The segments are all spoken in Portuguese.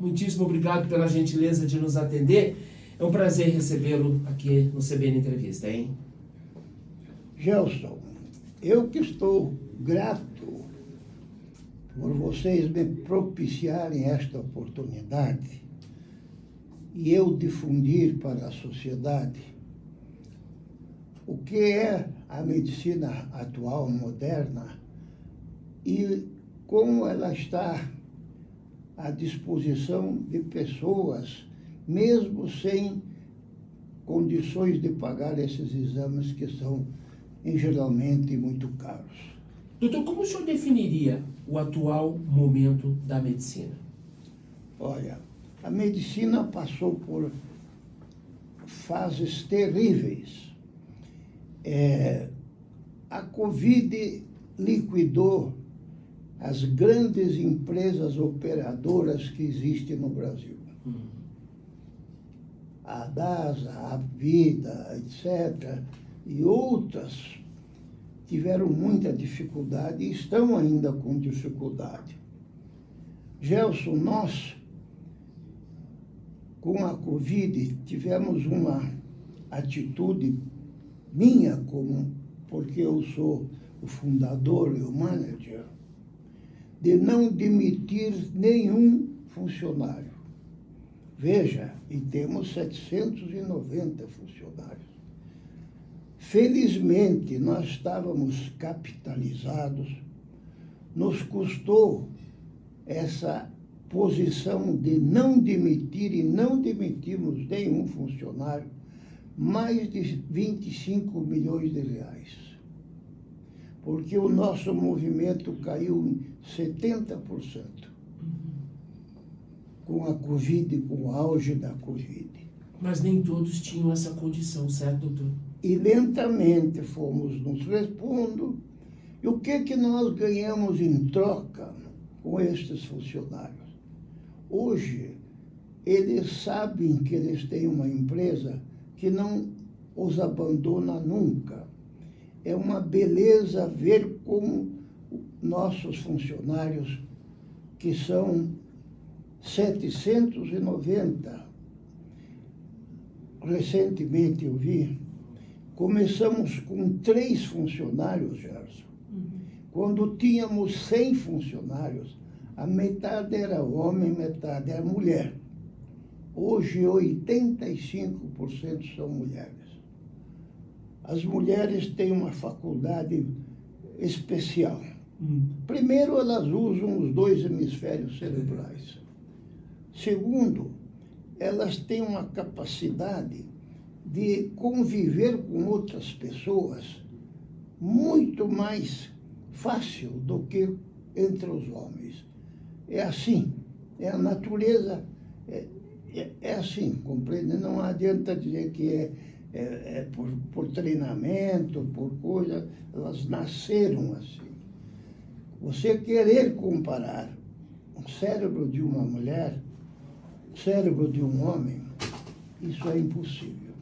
muitíssimo obrigado pela gentileza de nos atender. É um prazer recebê-lo aqui no CBN Entrevista, hein? Gelson, eu que estou grato por vocês me propiciarem esta oportunidade e eu difundir para a sociedade o que é a medicina atual, moderna, e como ela está à disposição de pessoas, mesmo sem condições de pagar esses exames que são, geralmente, muito caros. Doutor, como o senhor definiria o atual momento da medicina? Olha, a medicina passou por fases terríveis. A Covid liquidou as grandes empresas operadoras que existem no Brasil. A DASA, a Vida, etc., e outras tiveram muita dificuldade e estão ainda com dificuldade. Gelson, nós, com a Covid, tivemos uma atitude minha, porque eu sou o fundador e o manager, de não demitir nenhum funcionário. Veja, e temos 790 funcionários. Felizmente, nós estávamos capitalizados, nos custou essa posição de não demitir, e não demitimos nenhum funcionário, mais de 25 milhões de reais. Porque o nosso movimento caiu em 70% com a Covid, com o auge da Covid. Mas nem todos tinham essa condição, certo, doutor? E lentamente fomos nos repondo. E o que nós ganhamos em troca com estes funcionários? Hoje, eles sabem que eles têm uma empresa que não os abandona nunca. É uma beleza ver como nossos funcionários, que são 790, recentemente eu vi, começamos com 3 funcionários, Gerson. Quando tínhamos 100 funcionários, a metade era homem, metade era mulher. Hoje, 85% são mulheres. As mulheres têm uma faculdade especial. Primeiro, elas usam os 2 hemisférios cerebrais. Segundo, elas têm uma capacidade de conviver com outras pessoas muito mais fácil do que entre os homens. É assim, é a natureza, é assim, compreende? Não adianta dizer que é por treinamento, por coisa, elas nasceram assim. Você querer comparar o cérebro de uma mulher, o cérebro de um homem, isso é impossível.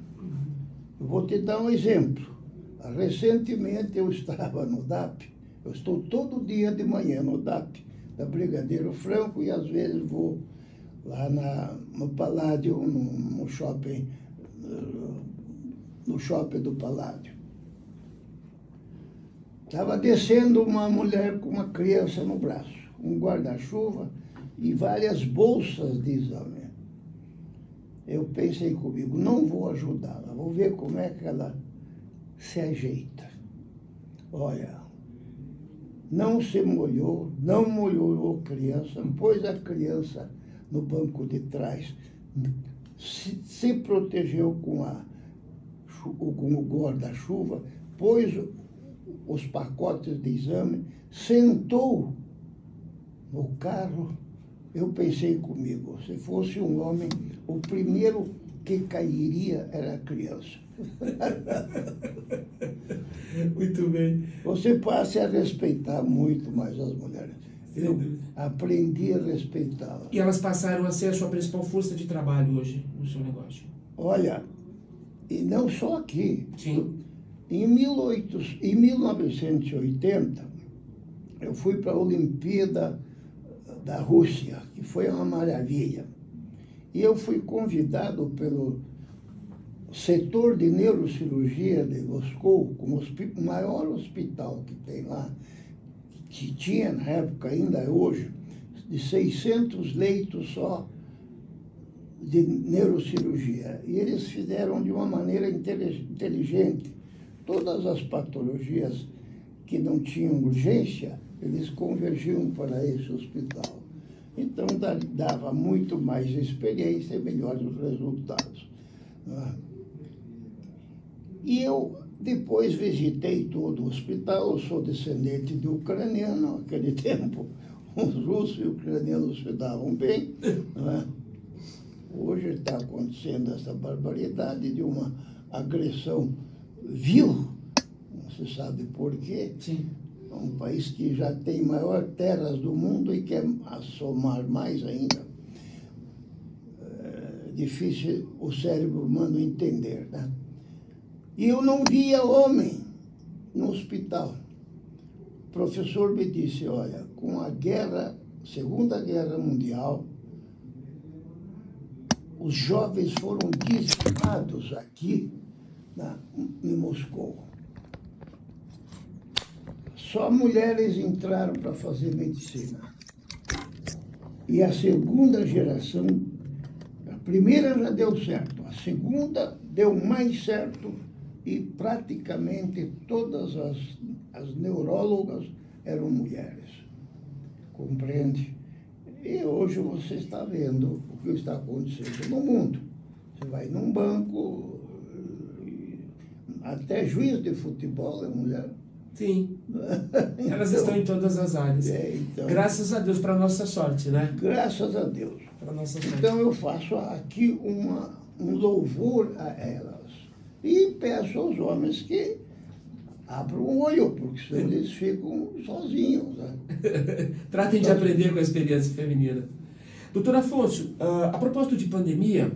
Eu vou te dar um exemplo. Recentemente eu estava no DAP, eu estou todo dia de manhã no DAP, da Brigadeiro Franco, e às vezes vou lá no Paládio, no shopping do Paládio. Estava descendo uma mulher com uma criança no braço, um guarda-chuva e várias bolsas de exame. Eu pensei comigo, não vou ajudá-la, vou ver como é que ela se ajeita. Olha, não se molhou, não molhou a criança, pôs a criança no banco de trás, se protegeu com o guarda-chuva, pôs os pacotes de exame, sentou no carro. Eu pensei comigo, se fosse um homem, o primeiro que cairia era a criança. Muito bem. Você passa a respeitar muito mais as mulheres. Eu aprendi a respeitá-las. E elas passaram a ser a sua principal força de trabalho hoje no seu negócio? Olha, e não só aqui. Sim. Em 1980, eu fui para a Olimpíada da Rússia, que foi uma maravilha. E eu fui convidado pelo setor de neurocirurgia de Moscou, como o maior hospital que tem lá, que tinha na época, ainda é hoje, de 600 leitos só de neurocirurgia. E eles fizeram de uma maneira inteligente. Todas as patologias que não tinham urgência, eles convergiam para esse hospital. Então, dava muito mais experiência e melhores resultados. E eu depois visitei todo o hospital. Eu sou descendente de ucraniano. Naquele tempo, os russos e ucranianos se davam bem. Hoje está acontecendo essa barbaridade de uma agressão vil, não se sabe por quê. Sim. É um país que já tem maior terras do mundo e quer assomar mais ainda. É difícil o cérebro humano entender, né? E eu não via homem no hospital. O professor me disse, olha, com a Segunda Guerra Mundial, os jovens foram dizimados aqui em Moscou. Só mulheres entraram para fazer medicina. E a segunda geração, a primeira já deu certo, a segunda deu mais certo e praticamente todas as neurólogas eram mulheres. Compreende? E hoje você está vendo o que está acontecendo no mundo. Você vai num banco, até juiz de futebol é mulher. Sim. Elas Então, estão em todas as áreas. Então, graças a Deus, para nossa sorte, né? Graças a Deus. Para nossa sorte. Então eu faço aqui um louvor a elas. E peço aos homens que abram o olho, porque senão eles ficam sozinhos. Né? Tratem de aprender com a experiência feminina. Doutor Afonso, a propósito de pandemia,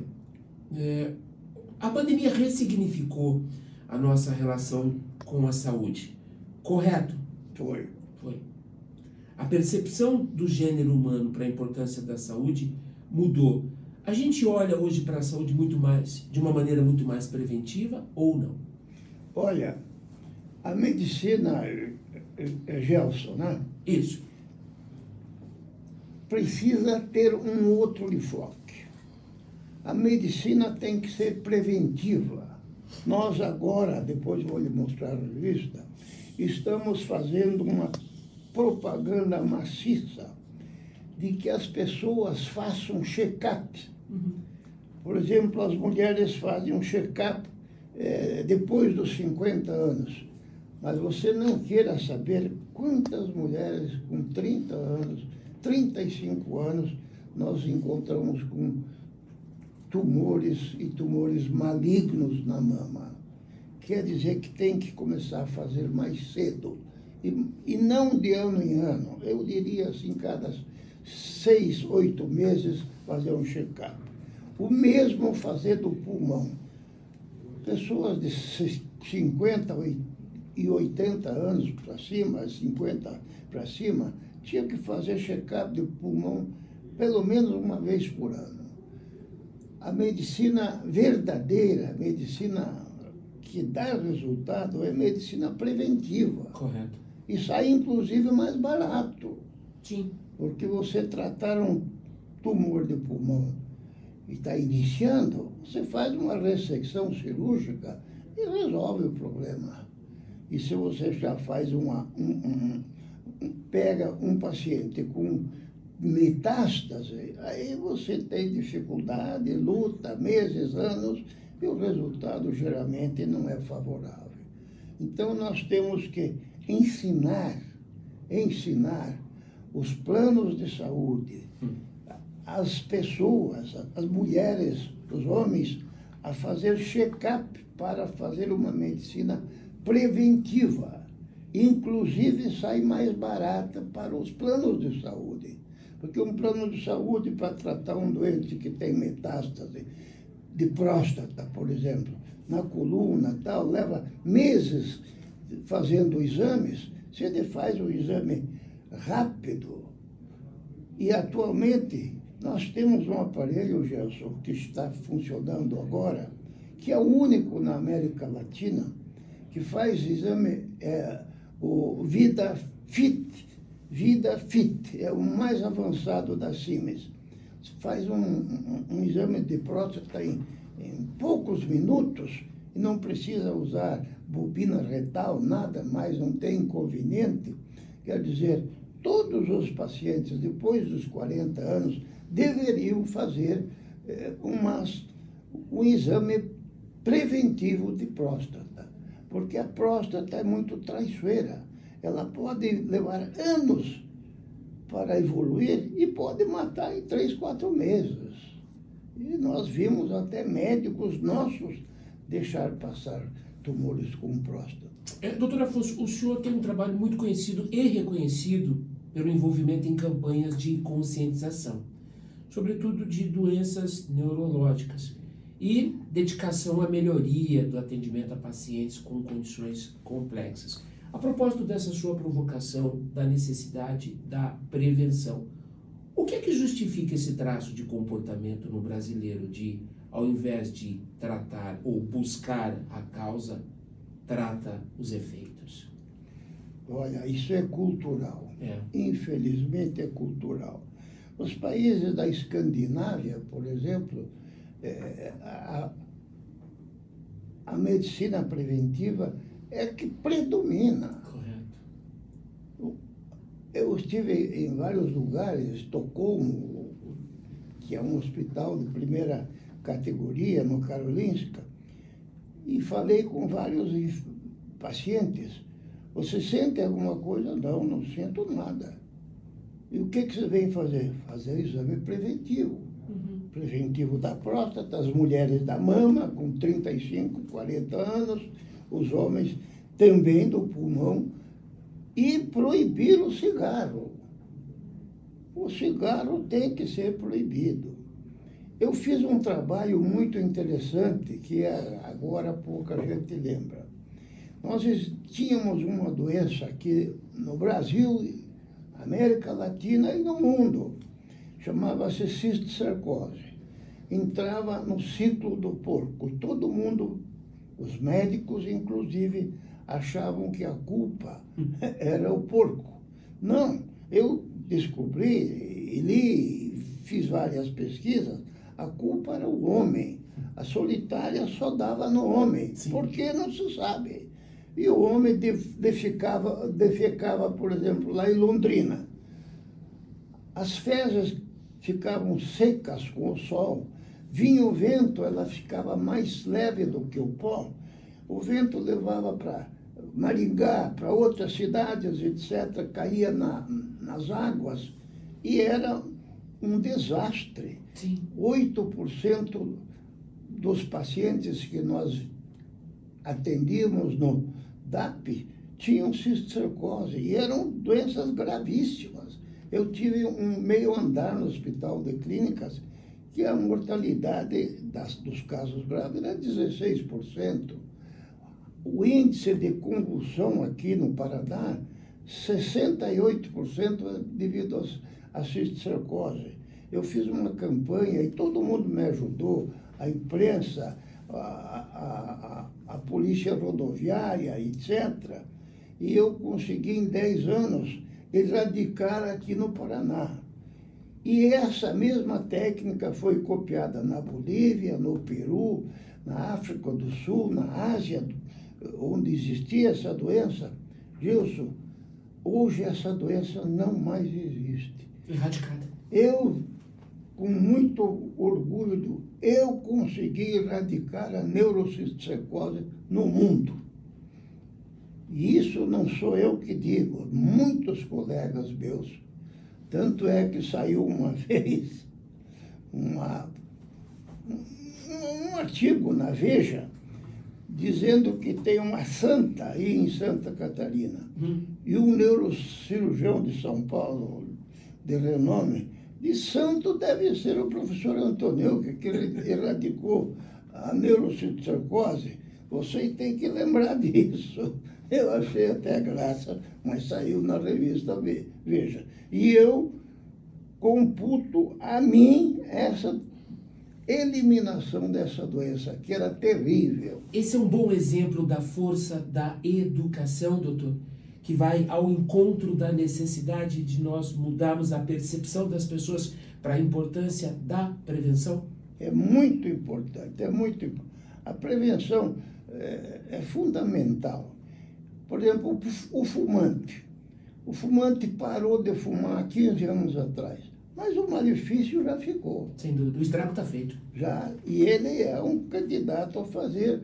a pandemia ressignificou a nossa relação com a saúde, correto? Foi. A percepção do gênero humano para a importância da saúde mudou. A gente olha hoje para a saúde de uma maneira muito mais preventiva ou não? Olha, a medicina, Gelson, né? Isso. Precisa ter um outro enfoque. A medicina tem que ser preventiva. Nós agora, depois vou lhe mostrar a revista, estamos fazendo uma propaganda maciça de que as pessoas façam check-up. Por exemplo, as mulheres fazem um check-up depois dos 50 anos. Mas você não queira saber quantas mulheres com 30 anos, 35 anos, nós encontramos com tumores e tumores malignos na mama. Quer dizer que tem que começar a fazer mais cedo. E não de ano em ano. Eu diria assim, cada 6, 8 meses fazer um check-up. O mesmo fazer do pulmão. Pessoas de 50 e 80 anos para cima, 50 para cima, tinham que fazer check-up de pulmão pelo menos uma vez por ano. A medicina verdadeira, a medicina que dá resultado, é medicina preventiva. Correto. E sai, inclusive, mais barato. Sim. Porque você tratar um tumor de pulmão e está iniciando, você faz uma ressecção cirúrgica e resolve o problema. E se você já faz pega um paciente com metástase, aí você tem dificuldade, luta, meses, anos, e o resultado geralmente não é favorável. Então nós temos que ensinar os planos de saúde, as pessoas, as mulheres, os homens, a fazer check-up para fazer uma medicina preventiva. Inclusive sai mais barata para os planos de saúde. Porque um plano de saúde para tratar um doente que tem metástase de próstata, por exemplo, na coluna, tal, leva meses fazendo exames. Se ele faz um exame rápido, E atualmente nós temos um aparelho, Gelson, que está funcionando agora, que é o único na América Latina, que faz exame, o Vida Fit, é o mais avançado da Siemens. Faz um exame de próstata em poucos minutos e não precisa usar bobina retal, nada mais, não tem inconveniente. Quer dizer, todos os pacientes, depois dos 40 anos, deveriam fazer um exame preventivo de próstata, porque a próstata é muito traiçoeira. Ela pode levar anos para evoluir e pode matar em 3, 4 meses. E nós vimos até médicos nossos deixar passar tumores com próstata. Doutor Afonso, o senhor tem um trabalho muito conhecido e reconhecido pelo envolvimento em campanhas de conscientização, sobretudo de doenças neurológicas, e dedicação à melhoria do atendimento a pacientes com condições complexas. A propósito dessa sua provocação da necessidade da prevenção, o que é que justifica esse traço de comportamento no brasileiro de, ao invés de tratar ou buscar a causa, trata os efeitos? Olha, isso é cultural. Infelizmente é cultural. Os países da Escandinávia, por exemplo, a medicina preventiva é que predomina. Correto. Eu estive em vários lugares, Estocolmo, que é um hospital de primeira categoria no Karolinska, e falei com vários pacientes. Você sente alguma coisa? Não, não sinto nada. E o que você vem fazer? Fazer exame preventivo. Preventivo da próstata, as mulheres da mama, com 35, 40 anos, os homens também do pulmão, e proibir o cigarro. O cigarro tem que ser proibido. Eu fiz um trabalho muito interessante, que agora pouca gente lembra. Nós tínhamos uma doença aqui no Brasil, América Latina e no mundo, chamava-se cisticercose. Entrava no ciclo do porco. Todo mundo, os médicos inclusive, achavam que a culpa era o porco. Não, eu descobri e li, fiz várias pesquisas, a culpa era o homem. A solitária só dava no homem. Sim. Porque não se sabe. E o homem defecava, por exemplo, lá em Londrina. As fezes ficavam secas com o sol. Vinha o vento, ela ficava mais leve do que o pó. O vento levava para Maringá, para outras cidades, etc., caía nas águas e era um desastre. Sim. 8% dos pacientes que nós atendíamos no DAP tinham cisticercose e eram doenças gravíssimas. Eu tive um meio andar no Hospital de Clínicas que a mortalidade dos casos graves era 16%. O índice de convulsão aqui no Paraná, 68% é devido à cisticercose. Eu fiz uma campanha e todo mundo me ajudou, a imprensa, a polícia rodoviária, etc. E eu consegui, em 10 anos, erradicar aqui no Paraná. E essa mesma técnica foi copiada na Bolívia, no Peru, na África do Sul, na Ásia, onde existia essa doença. Gilson, hoje essa doença não mais existe. Erradicada. Eu, com muito orgulho, eu consegui erradicar a neurocisticercose no mundo. E isso não sou eu que digo, muitos colegas meus. Tanto é que saiu uma vez um artigo na Veja dizendo que tem uma santa aí em Santa Catarina e um neurocirurgião de São Paulo, de renome, de santo deve ser o professor Antônio, que erradicou a neurocisticercose. Vocês têm que lembrar disso. Eu achei até graça, mas saiu na revista Veja. E eu computo a mim essa eliminação dessa doença, que era terrível. Esse é um bom exemplo da força da educação, doutor, que vai ao encontro da necessidade de nós mudarmos a percepção das pessoas para a importância da prevenção? É muito importante, é muito importante. A prevenção é fundamental. Por exemplo, o fumante. O fumante parou de fumar há 15 anos atrás, mas o malefício já ficou. Sem dúvida, o estrago está feito. Já, e ele é um candidato a fazer...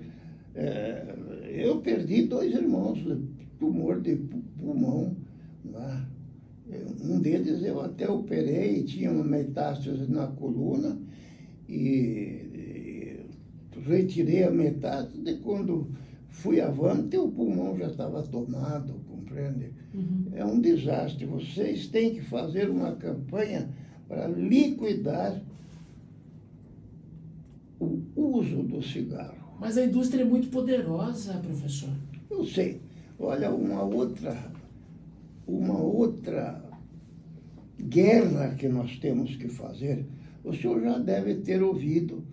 eu perdi 2 irmãos de tumor de pulmão. Né? Um deles eu até operei, tinha uma metástase na coluna, e retirei a metástase, e quando fui avante, o pulmão já estava tomado, compreende? Uhum. É um desastre. Vocês têm que fazer uma campanha para liquidar o uso do cigarro. Mas a indústria é muito poderosa, professor. Eu sei. Olha, uma outra guerra que nós temos que fazer, o senhor já deve ter ouvido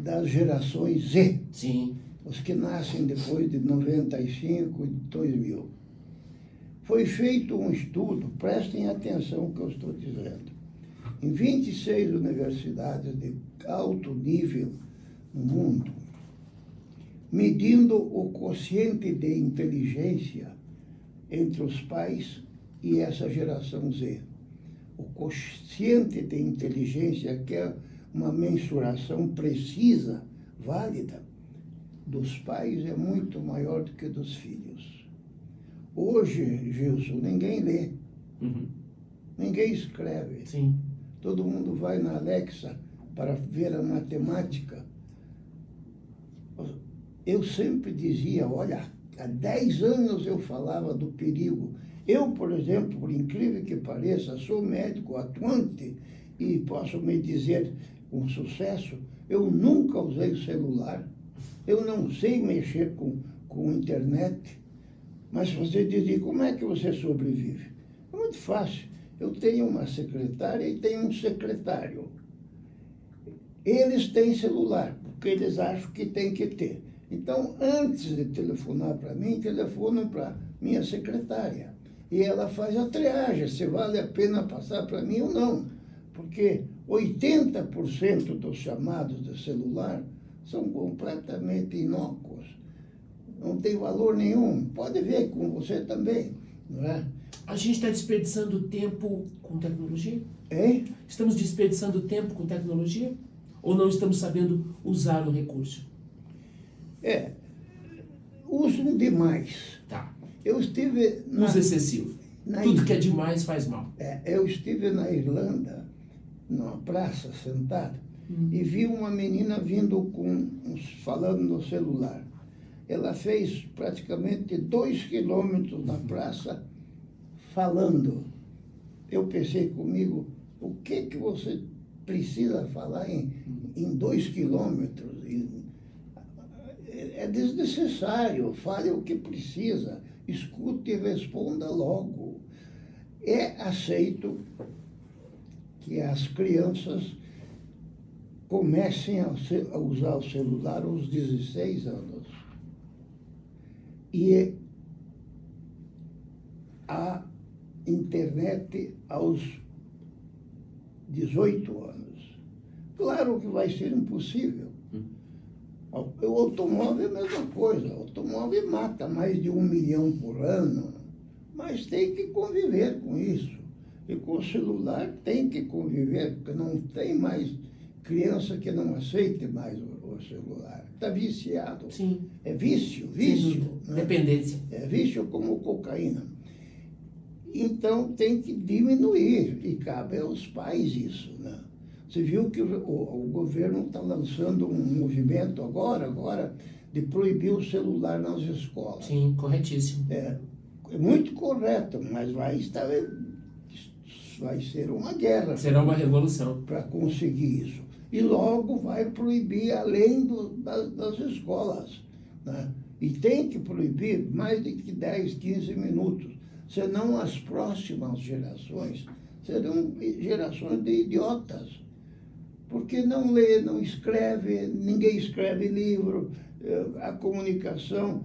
das gerações Z. Sim. Os que nascem depois de 95 e 2000. Foi feito um estudo, prestem atenção no que eu estou dizendo, em 26 universidades de alto nível no mundo, medindo o quociente de inteligência entre os pais e essa geração Z. O quociente de inteligência, que é uma mensuração precisa, válida, dos pais, é muito maior do que dos filhos. Hoje, Gilson, ninguém lê, ninguém escreve. Sim. Todo mundo vai na Alexa para ver a matemática. Eu sempre dizia, olha, há 10 anos eu falava do perigo. Eu, por exemplo, por incrível que pareça, sou médico atuante e posso me dizer com sucesso, eu nunca usei celular, eu não sei mexer com internet, mas você dizia, como é que você sobrevive? É muito fácil. Eu tenho uma secretária e tenho um secretário. Eles têm celular, porque eles acham que tem que ter. Então, antes de telefonar para mim, telefonam para minha secretária. E ela faz a triagem, se vale a pena passar para mim ou não. Porque 80% dos chamados de celular são completamente inócuos. Não tem valor nenhum. Pode ver com você também, não é? A gente está desperdiçando tempo com tecnologia? Hein? Estamos desperdiçando tempo com tecnologia? Ou não estamos sabendo usar o recurso? Usam demais. Tá. Eu estive... Uso excessivo. Tudo que é demais faz mal. Eu estive na Irlanda, numa praça, sentado, e vi uma menina vindo falando no celular. Ela fez praticamente 2 quilômetros na praça falando. Eu pensei comigo, o que você precisa falar em 2 quilômetros? É desnecessário, fale o que precisa, escute e responda logo. É aceito que as crianças comecem a usar o celular aos 16 anos. E a internet aos 18 anos. Claro que vai ser impossível. O automóvel é a mesma coisa. O automóvel mata mais de 1 milhão por ano, mas tem que conviver com isso. E com o celular tem que conviver, porque não tem mais criança que não aceite mais o celular. Está viciado. Sim. É vício. Né? Dependência. É vício como cocaína. Então tem que diminuir, e cabe aos pais isso, né? Você viu que o governo está lançando um movimento agora de proibir o celular nas escolas. Sim, corretíssimo. É muito correto, mas vai ser uma guerra. Será uma revolução. Para conseguir isso. E logo vai proibir além das escolas, né? E tem que proibir mais de 10, 15 minutos, senão as próximas gerações serão gerações de idiotas. Porque não lê, não escreve, ninguém escreve livro, a comunicação,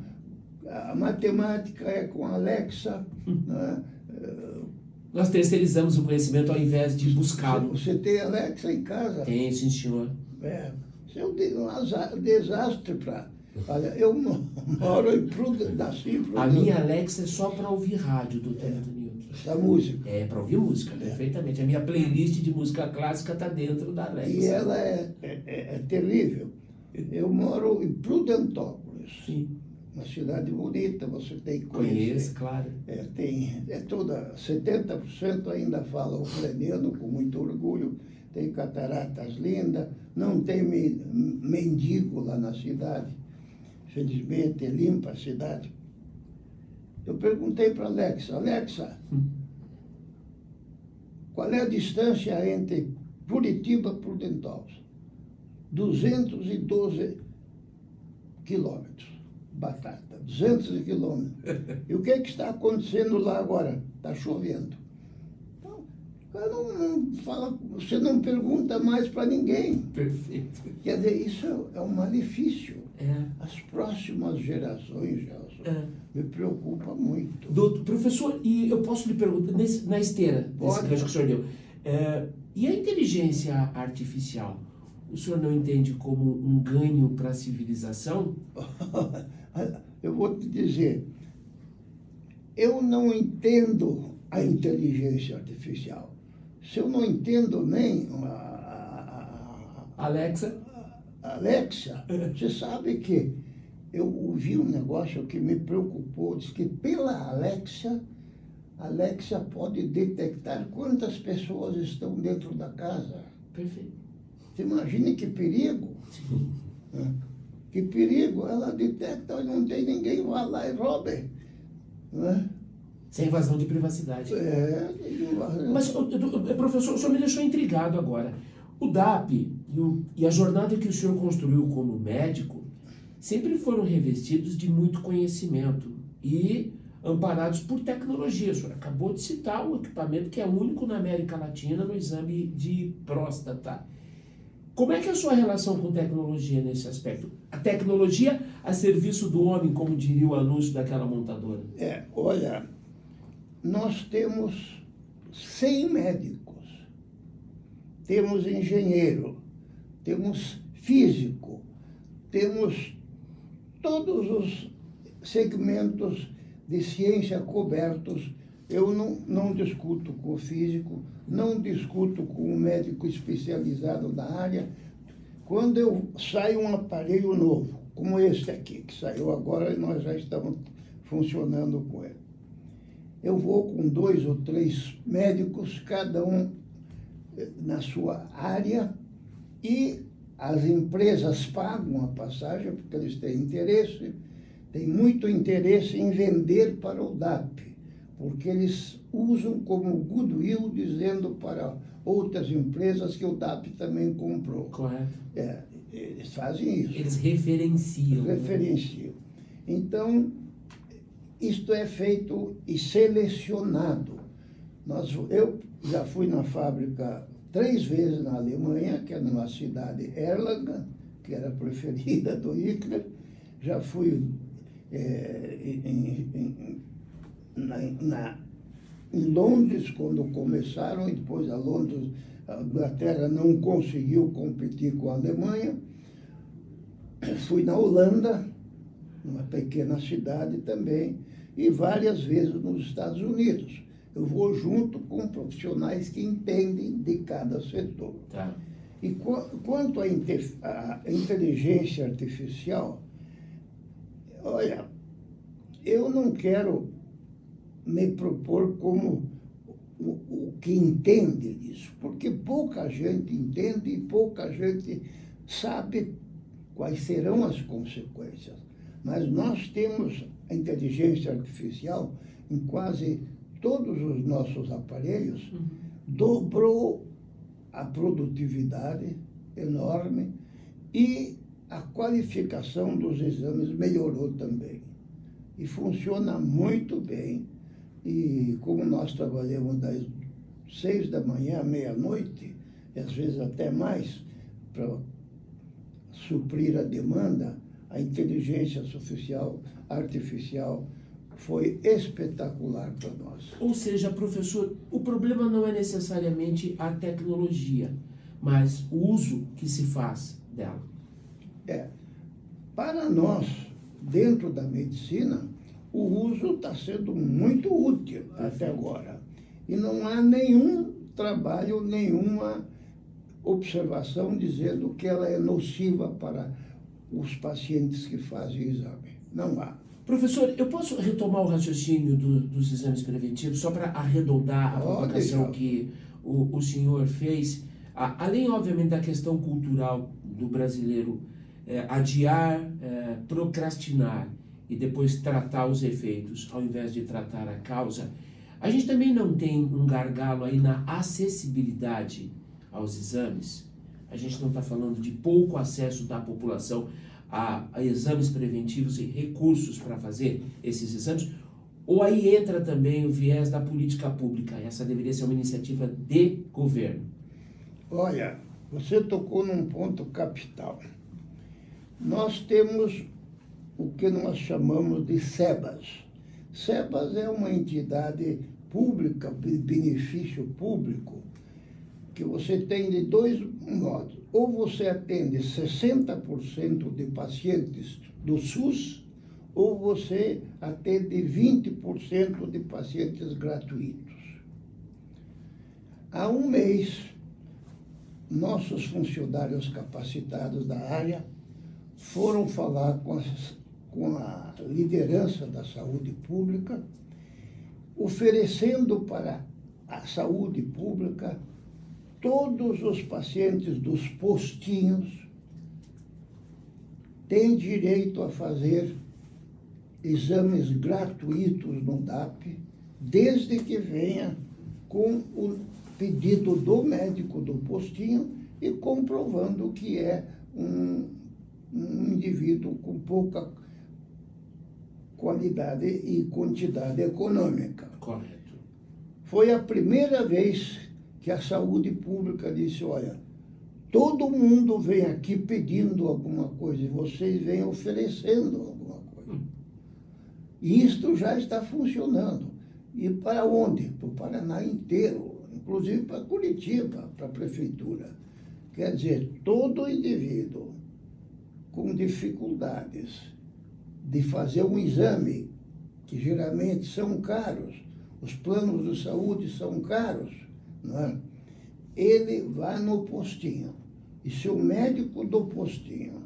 a matemática é com a Alexa, né? Nós terceirizamos o conhecimento ao invés de buscá-lo. Você tem Alexa em casa? Tem, sim, senhor. Isso é um desastre para... Olha, eu moro em nasci em Prudente. A minha Alexa é só para ouvir rádio, doutor Antônio. A música. É, para ouvir música, perfeitamente. A minha playlist de música clássica está dentro da Alexa. E ela é terrível. Eu moro em Prudentópolis. Sim. Uma cidade bonita, você tem que conhecer. Conheço, claro. Toda, 70% ainda fala ucraniano com muito orgulho. Tem cataratas lindas, não tem mendigo lá na cidade. Felizmente, é limpa a cidade. Eu perguntei para Alexa, qual é a distância entre Curitiba e Prudentópolis? 212 quilômetros. Batata, 200 quilômetros. E o que está acontecendo lá agora? Está chovendo. Então, o cara não fala, você não pergunta mais para ninguém. Perfeito. Quer dizer, isso é um malefício. É. As próximas gerações, Gelson, me preocupa muito. Professor, e eu posso lhe perguntar, na esteira desse gancho que o senhor deu, e a inteligência artificial, o senhor não entende como um ganho para a civilização? Eu vou te dizer, eu não entendo a inteligência artificial. Se eu não entendo nem Alexa? Alexa, você sabe que eu ouvi um negócio que me preocupou, diz que pela Alexa pode detectar quantas pessoas estão dentro da casa. Perfeito. Você imagina que perigo? Sim. Que perigo, ela detecta, não tem ninguém, vai lá e roube. Né? Sem invasão de privacidade. Mas, professor, o senhor me deixou intrigado agora. O DAP e a jornada que o senhor construiu como médico sempre foram revestidos de muito conhecimento e amparados por tecnologia. O senhor acabou de citar o equipamento que é único na América Latina no exame de próstata. Como é que é a sua relação com tecnologia nesse aspecto? A tecnologia a serviço do homem, como diria o anúncio daquela montadora. Olha, nós temos 100 médicos, temos engenheiro, temos físico, temos todos os segmentos de ciência cobertos. Eu não discuto com o físico, não discuto com o médico especializado na área. Quando eu saio um aparelho novo, como esse aqui, que saiu agora e nós já estamos funcionando com ele, eu vou com 2 ou 3 médicos, cada um na sua área, e as empresas pagam a passagem porque eles têm muito interesse em vender para o DAP, porque eles usam como goodwill, dizendo para outras empresas que o DAP também comprou. Correto. Eles fazem isso. Eles referenciam. Referenciam. Então, isto é feito e selecionado. Eu já fui na fábrica 3 vezes na Alemanha, que é numa cidade, Erlangen, que era a preferida do Hitler. Já fui em Londres, quando começaram, e depois a Inglaterra não conseguiu competir com a Alemanha. Fui na Holanda, numa pequena cidade também, e várias vezes nos Estados Unidos. Eu vou junto com profissionais que entendem de cada setor. Tá. E quanto à inteligência artificial, olha, eu não quero me propor como o que entende disso, porque pouca gente entende e pouca gente sabe quais serão as consequências. Mas nós temos a inteligência artificial em quase todos os nossos aparelhos, dobrou a produtividade enorme e a qualificação dos exames melhorou também. E funciona muito bem. E como nós trabalhamos 6 da manhã, meia-noite, e às vezes até mais, para suprir a demanda, a inteligência artificial foi espetacular para nós. Ou seja, professor, o problema não é necessariamente a tecnologia, mas o uso que se faz dela. Para nós, dentro da medicina, o uso está sendo muito útil até agora. E não há nenhum trabalho, nenhuma observação dizendo que ela é nociva para os pacientes que fazem o exame. Não há. Professor, eu posso retomar o raciocínio dos exames preventivos, só para arredondar a provocação que o senhor fez? Além, obviamente, da questão cultural do brasileiro, adiar, procrastinar e depois tratar os efeitos, ao invés de tratar a causa, a gente também não tem um gargalo aí na acessibilidade aos exames? A gente não está falando de pouco acesso da população a exames preventivos e recursos para fazer esses exames? Ou aí entra também o viés da política pública? Essa deveria ser uma iniciativa de governo. Olha, você tocou num ponto capital. Nós temos o que nós chamamos de SEBAS. SEBAS é uma entidade pública, de benefício público, que você tem de dois modos. Ou você atende 60% de pacientes do SUS, ou você atende 20% de pacientes gratuitos. Há um mês, nossos funcionários capacitados da área foram falar com a liderança da saúde pública, oferecendo para a saúde pública todos os pacientes dos postinhos têm direito a fazer exames gratuitos no DAP, desde que venha com o pedido do médico do postinho e comprovando que é um indivíduo com pouca qualidade e quantidade econômica. Correto. Foi a primeira vez que a saúde pública disse, olha, todo mundo vem aqui pedindo alguma coisa e vocês vêm oferecendo alguma coisa. E isto já está funcionando. E para onde? Para o Paraná inteiro, inclusive para Curitiba, para a prefeitura. Quer dizer, todo indivíduo com dificuldades de fazer um exame, que geralmente são caros, os planos de saúde são caros, não é? Ele vai no postinho. E se o médico do postinho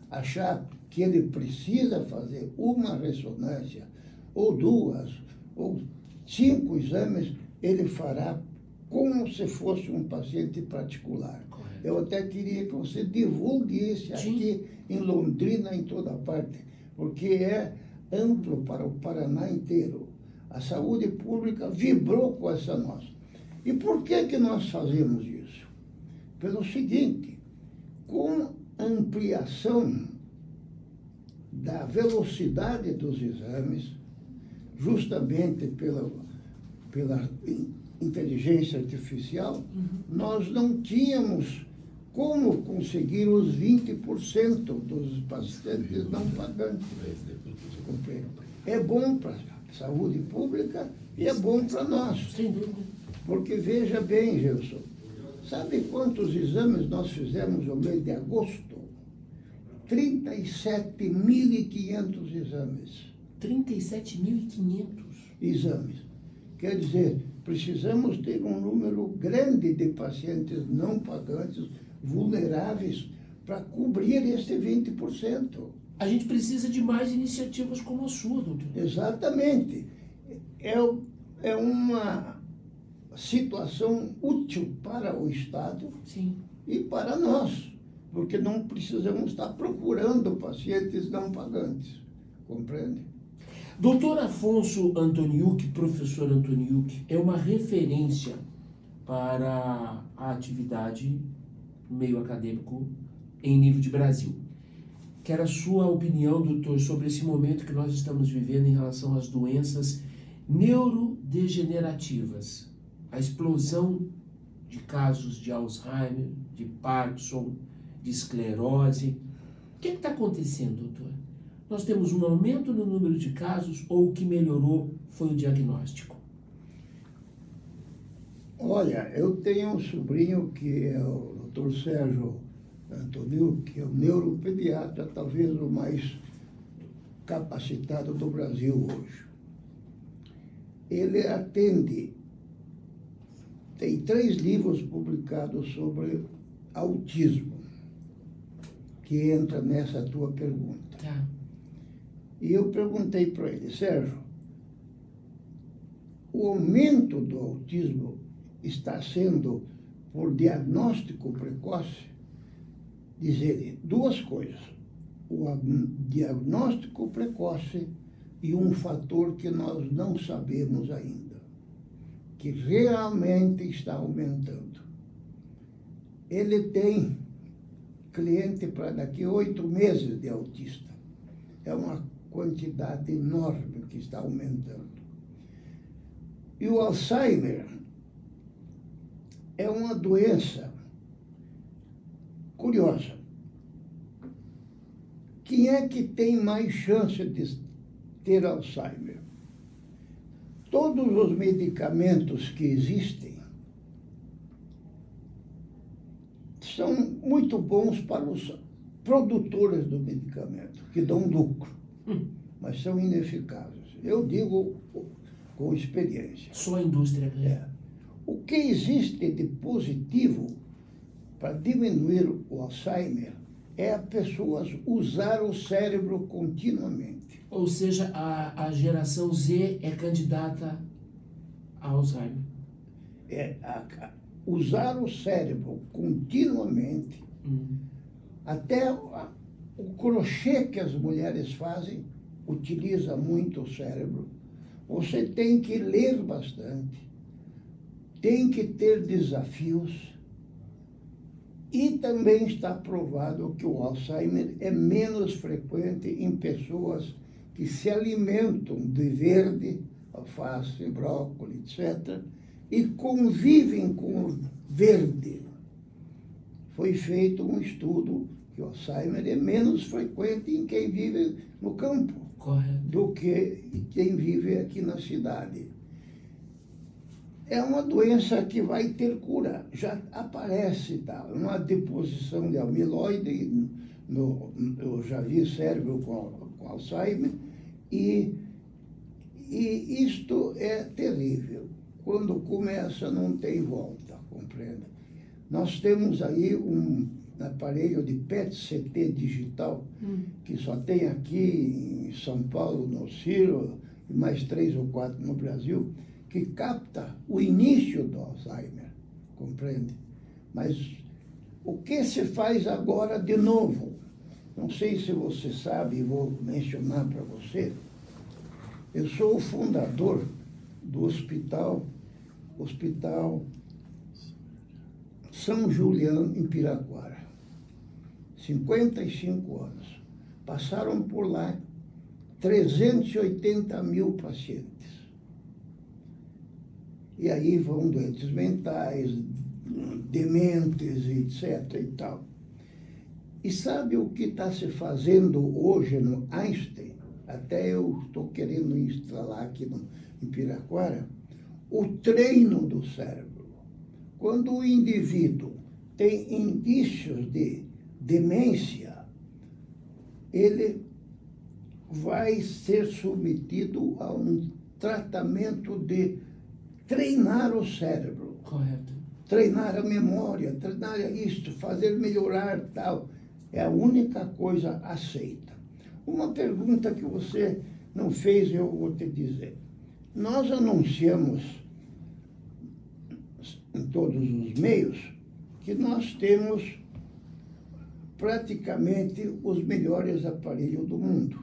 achar que ele precisa fazer uma ressonância, ou 2, ou 5 exames, ele fará como se fosse um paciente particular. Correto. Eu até queria que você divulgue isso aqui em Londrina, em toda parte, porque é amplo para o Paraná inteiro. A saúde pública vibrou com essa nossa. E por que nós fazemos isso? Pelo seguinte, com a ampliação da velocidade dos exames, justamente pela inteligência artificial, nós não tínhamos como conseguir os 20% dos pacientes não pagantes. É bom para a saúde pública e é bom para nós. Sem dúvida. Porque veja bem, Gilson, sabe quantos exames nós fizemos no mês de agosto? 37.500 exames. 37.500? Exames. Quer dizer, precisamos ter um número grande de pacientes não pagantes, vulneráveis, para cobrir este 20%. A gente precisa de mais iniciativas como a sua, doutor. Exatamente. É uma situação útil para o Estado. Sim. E para nós, porque não precisamos estar procurando pacientes não pagantes, compreende? Doutor Afonso Antoniuk, professor Antoniuk, é uma referência para a atividade no meio acadêmico em nível de Brasil. Quero a sua opinião, doutor, sobre esse momento que nós estamos vivendo em relação às doenças neurodegenerativas. a explosão de casos de Alzheimer, de Parkinson, de esclerose. O que está acontecendo, doutor? Nós temos um aumento no número de casos ou o que melhorou foi o diagnóstico? Olha, eu tenho um sobrinho que é o Dr. Sérgio Antônio, que é o neuropediatra, talvez o mais capacitado do Brasil hoje. Ele atende, tem 3 livros publicados sobre autismo, que entra nessa tua pergunta. Tá. E eu perguntei para ele, Sérgio, o aumento do autismo está sendo por diagnóstico precoce? Diz ele, 2 coisas. O diagnóstico precoce e um fator que nós não sabemos ainda, que realmente está aumentando. Ele tem cliente para daqui a 8 meses de autista. É uma quantidade enorme que está aumentando. E o Alzheimer é uma doença curiosa. Quem é que tem mais chance de ter Alzheimer? Todos os medicamentos que existem são muito bons para os produtores do medicamento, que dão lucro, mas são ineficazes. Eu digo com experiência. Só a indústria ganha. O que existe de positivo para diminuir o Alzheimer é a pessoa usar o cérebro continuamente. Ou seja, a geração Z é candidata a Alzheimer. Usar o cérebro continuamente. Até o crochê que as mulheres fazem utiliza muito o cérebro. Você tem que ler bastante, tem que ter desafios. E também está provado que o Alzheimer é menos frequente em pessoas que se alimentam de verde, alface, brócolis, etc., e convivem com o verde. Foi feito um estudo que o Alzheimer é menos frequente em quem vive no campo. Correto. Do que quem vive aqui na cidade. É uma doença que vai ter cura, já aparece, tá? Uma deposição de amiloide, eu já vi cérebro com Alzheimer, e isto é terrível. Quando começa, não tem volta, compreenda? Nós temos aí um aparelho de PET-CT digital, que só tem aqui em São Paulo, no Ciro, e mais 3 ou 4 no Brasil, que capta o início do Alzheimer, compreende? Mas o que se faz agora de novo? Não sei se você sabe, vou mencionar para você. Eu sou o fundador do Hospital São Julião, em Piraquara. 55 anos. Passaram por lá 380 mil pacientes. E aí vão doentes mentais, dementes, etc. e tal. E sabe o que está se fazendo hoje no Einstein? Até eu estou querendo instalar aqui em Piraquara. O treino do cérebro. Quando o indivíduo tem indícios de demência, ele vai ser submetido a um tratamento de treinar o cérebro. Correto. Treinar a memória, treinar isto, fazer melhorar tal. É a única coisa aceita. Uma pergunta que você não fez, eu vou te dizer. Nós anunciamos em todos os meios que nós temos praticamente os melhores aparelhos do mundo.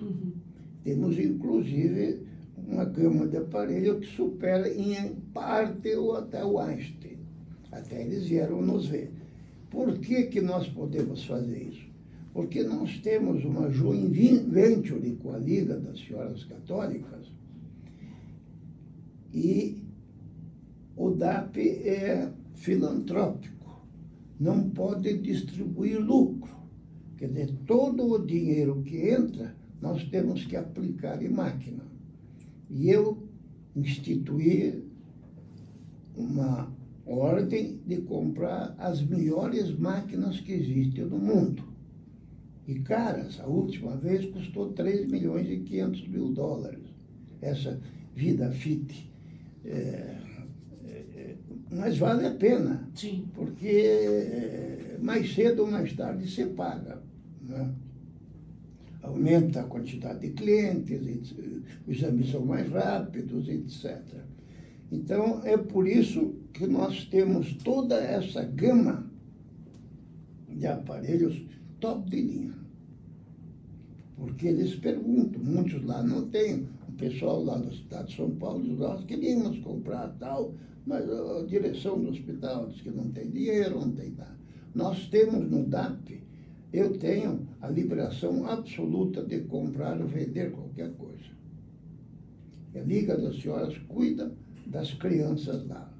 Temos, inclusive, uma gama de aparelhos que supera em parte ou até o Einstein. Até eles vieram nos ver. Por que nós podemos fazer isso? Porque nós temos uma joint venture com a Liga das Senhoras Católicas e o DAP é filantrópico, não pode distribuir lucro. Quer dizer, todo o dinheiro que entra, nós temos que aplicar em máquina. E eu instituí uma ordem de comprar as melhores máquinas que existem no mundo. E caras, a última vez custou 3.500.000 dólares, essa VidaFit. Mas vale a pena. Sim. Porque mais cedo ou mais tarde você paga, né? Aumenta a quantidade de clientes, os exames são mais rápidos, etc. Então, é por isso que nós temos toda essa gama de aparelhos top de linha. Porque eles perguntam, muitos lá não têm. O pessoal lá do estado de São Paulo diz, nós queríamos comprar tal, mas a direção do hospital diz que não tem dinheiro, não tem nada. Nós temos no DAP, eu tenho a liberação absoluta de comprar ou vender qualquer coisa. A Liga das Senhoras cuida das crianças lá.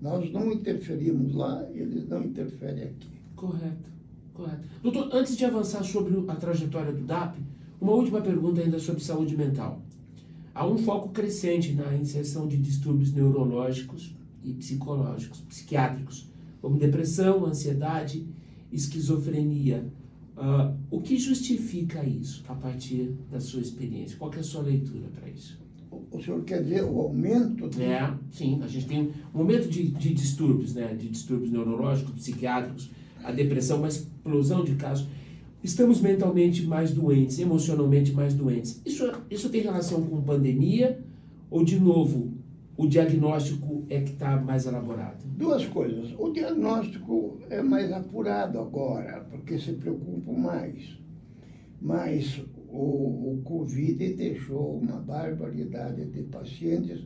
Nós não interferimos lá, eles não interferem aqui. Correto, correto. Doutor, antes de avançar sobre a trajetória do DAP, uma última pergunta ainda sobre saúde mental. Há um foco crescente na inserção de distúrbios neurológicos e psicológicos, psiquiátricos, como depressão, ansiedade, esquizofrenia. O que justifica isso a partir da sua experiência? Qual que é a sua leitura para isso? O senhor quer dizer o aumento? Sim, a gente tem um aumento de distúrbios, né? De distúrbios neurológicos, psiquiátricos, a depressão, uma explosão de casos. Estamos mentalmente mais doentes, emocionalmente mais doentes. Isso tem relação com pandemia ou, de novo, o diagnóstico é que está mais elaborado? Duas coisas. O diagnóstico é mais apurado agora, porque se preocupam mais. Mas o Covid deixou uma barbaridade de pacientes.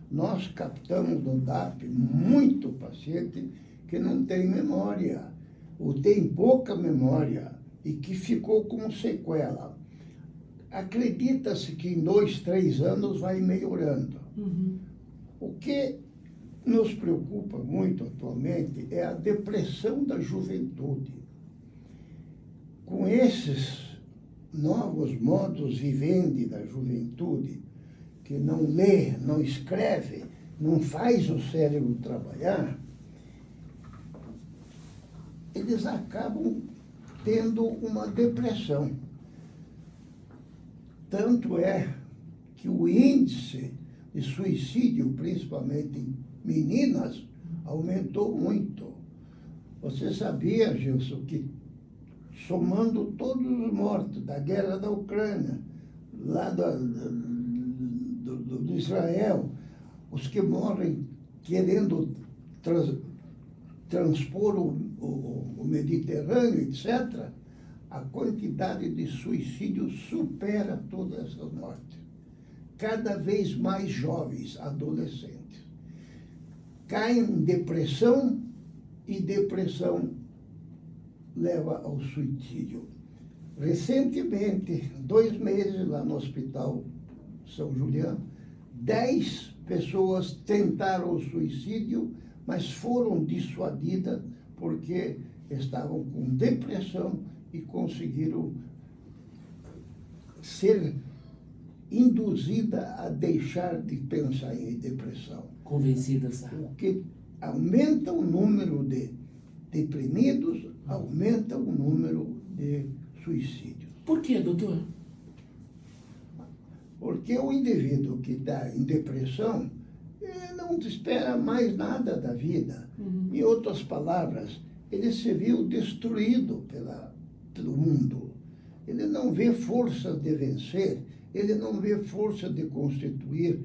Nós captamos no DAP muito paciente que não tem memória, ou tem pouca memória, e que ficou com sequela. Acredita-se que em 2, 3 anos vai melhorando. Uhum. O que nos preocupa muito atualmente é a depressão da juventude. Com esses novos modos vivendi da juventude, que não lê, não escreve, não faz o cérebro trabalhar, eles acabam tendo uma depressão. Tanto é que o índice de suicídio, principalmente em meninas, aumentou muito. Você sabia, Gilson, que somando todos os mortos da guerra da Ucrânia, lá do Israel, os que morrem querendo transpor o Mediterrâneo, etc., a quantidade de suicídios supera todas essas mortes. Cada vez mais jovens, adolescentes, caem em depressão e depressão leva ao suicídio. Recentemente, 2 meses lá no Hospital São Julião, 10 pessoas tentaram o suicídio, mas foram dissuadidas porque estavam com depressão e conseguiram ser induzida a deixar de pensar em depressão. Convencida, sabe? O que aumenta o número de deprimidos, aumenta o número de suicídios. Por quê, doutor? Porque o indivíduo que está em depressão não espera mais nada da vida. Uhum. Em outras palavras, ele se viu destruído pelo mundo. Ele não vê força de vencer, ele não vê força de constituir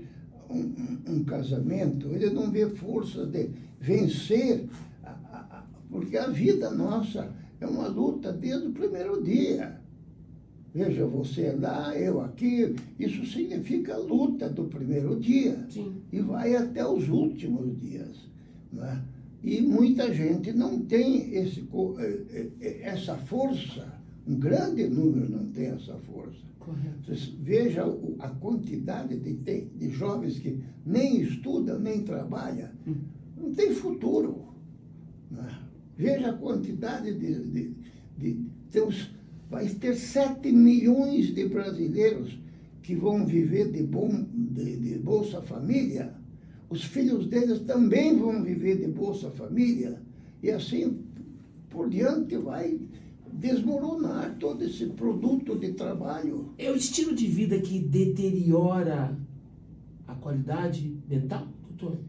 um casamento, ele não vê força de vencer, porque a vida nossa é uma luta desde o primeiro dia. Veja, você lá, eu aqui, isso significa luta do primeiro dia. Sim. E vai até os últimos dias. Né? E muita gente não tem essa força, Um grande número não tem essa força. Correto. Você veja a quantidade de jovens que nem estudam, nem trabalham. Não tem futuro. Né? Veja a quantidade vai ter 7 milhões de brasileiros que vão viver de Bolsa Família. Os filhos deles também vão viver de Bolsa Família. E assim por diante vai desmoronar todo esse produto de trabalho. É o estilo de vida que deteriora a qualidade mental, doutor?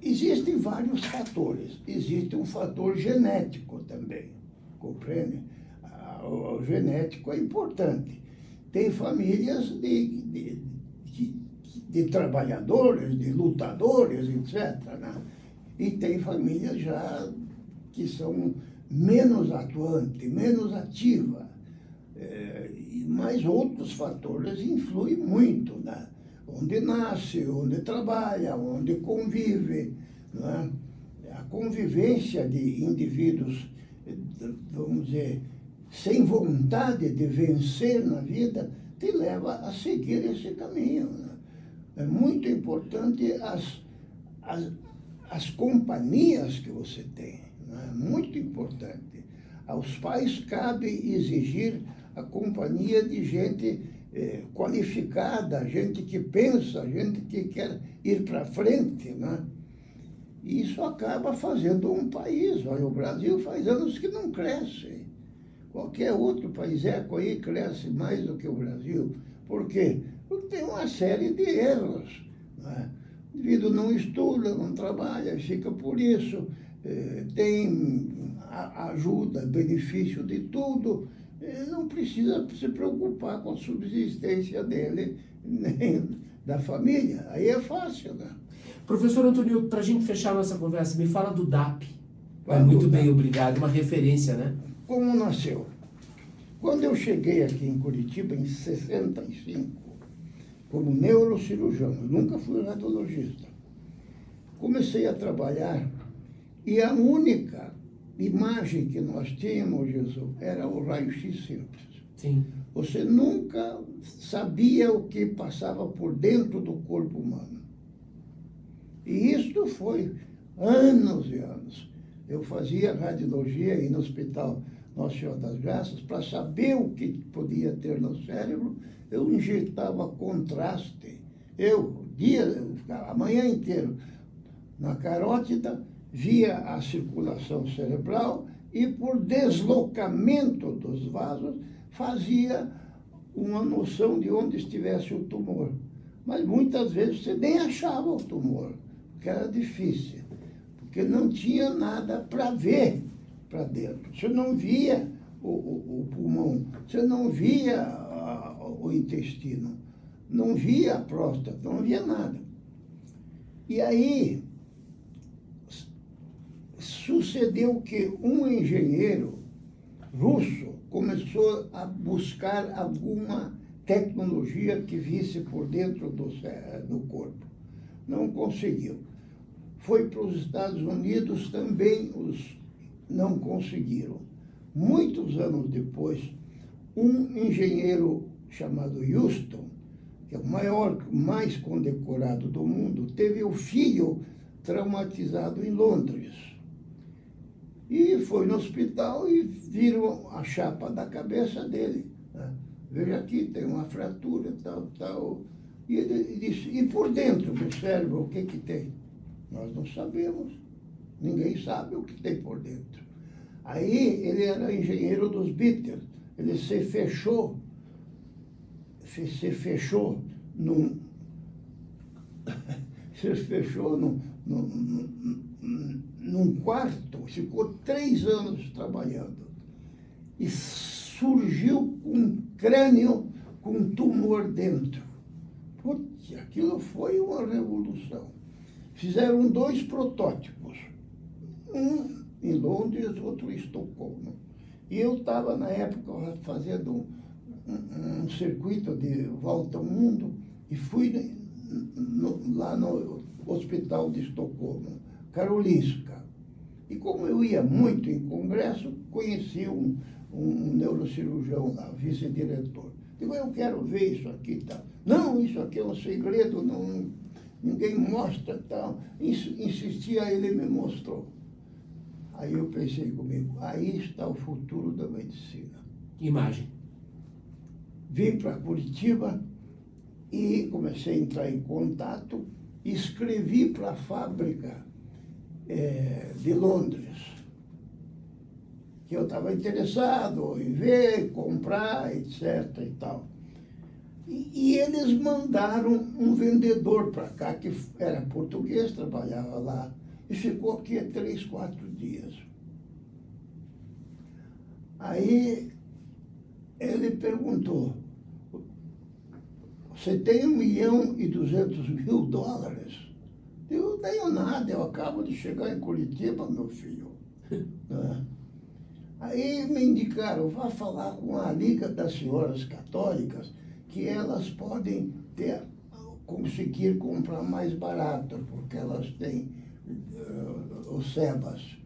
Existem vários fatores. Existe um fator genético também, compreende? O genético é importante. Tem famílias de trabalhadores, de lutadores, etc. Né? E tem famílias já que são menos atuantes, menos ativas. Mas outros fatores influem muito, né? Onde nasce, onde trabalha, onde convive. Né? A convivência de indivíduos, vamos dizer, sem vontade de vencer na vida, te leva a seguir esse caminho. Né? É muito importante as companhias que você tem. Né? Muito importante. Aos pais cabe exigir a companhia de gente qualificada, gente que pensa, gente que quer ir para frente, né? E isso acaba fazendo um país. Olha, o Brasil faz anos que não cresce. Qualquer outro país aí cresce mais do que o Brasil. Por quê? Porque tem uma série de erros. Né? O indivíduo não estuda, não trabalha, fica por isso. Tem ajuda, benefício de tudo. Não precisa se preocupar com a subsistência dele, nem da família. Aí é fácil, né? Professor Antônio, para a gente fechar nossa conversa, me fala do DAP. Muito bem, obrigado. Uma referência, né? Como nasceu? Quando eu cheguei aqui em Curitiba, em 65, como neurocirurgião, eu nunca fui radiologista, comecei a trabalhar e a única imagem que nós tínhamos, Jesus, era o raio-x simples. Sim. Você nunca sabia o que passava por dentro do corpo humano. E isto foi anos e anos. Eu fazia radiologia aí no Hospital Nossa Senhora das Graças para saber o que podia ter no cérebro. Eu injetava contraste. A manhã inteira, na carótida, via a circulação cerebral e, por deslocamento dos vasos, fazia uma noção de onde estivesse o tumor. Mas muitas vezes você nem achava o tumor, porque era difícil, porque não tinha nada para ver para dentro. Você não via o pulmão, você não via o intestino, não via a próstata, não via nada. E aí sucedeu que um engenheiro russo começou a buscar alguma tecnologia que visse por dentro do corpo. Não conseguiu. Foi para os Estados Unidos, também não conseguiram. Muitos anos depois, um engenheiro chamado Houston, que é o mais condecorado do mundo, teve o filho traumatizado em Londres. E foi no hospital e viram a chapa da cabeça dele. Né? Veja aqui, tem uma fratura, tal. E ele disse, e por dentro do cérebro, o que tem? Nós não sabemos. Ninguém sabe o que tem por dentro. Aí ele era engenheiro dos Beatles. Ele se fechou num quarto, ficou 3 anos trabalhando. E surgiu um crânio com um tumor dentro. Putz, aquilo foi uma revolução. Fizeram 2 protótipos. Um em Londres, outro em Estocolmo. E eu estava, na época, fazendo um circuito de volta ao mundo e fui lá no Hospital de Estocolmo, Karolinska. E como eu ia muito em congresso, conheci um neurocirurgião lá, vice-diretor. Digo, eu quero ver isso aqui e tal. Não, isso aqui é um segredo, não, ninguém mostra e tal. Insistia, ele me mostrou. Aí eu pensei comigo, aí está o futuro da medicina. Imagem. Vim para Curitiba e comecei a entrar em contato, escrevi para a fábrica de Londres, que eu estava interessado em ver, comprar, etc. e tal. E eles mandaram um vendedor para cá, que era português, trabalhava lá, e ficou aqui há 3, 4 dias. Aí ele perguntou, você tem $1.200.000? Eu não tenho nada, eu acabo de chegar em Curitiba, meu filho. Né? Aí me indicaram, vá falar com a Liga das Senhoras Católicas, que elas podem conseguir comprar mais barato, porque elas têm os SEBAS.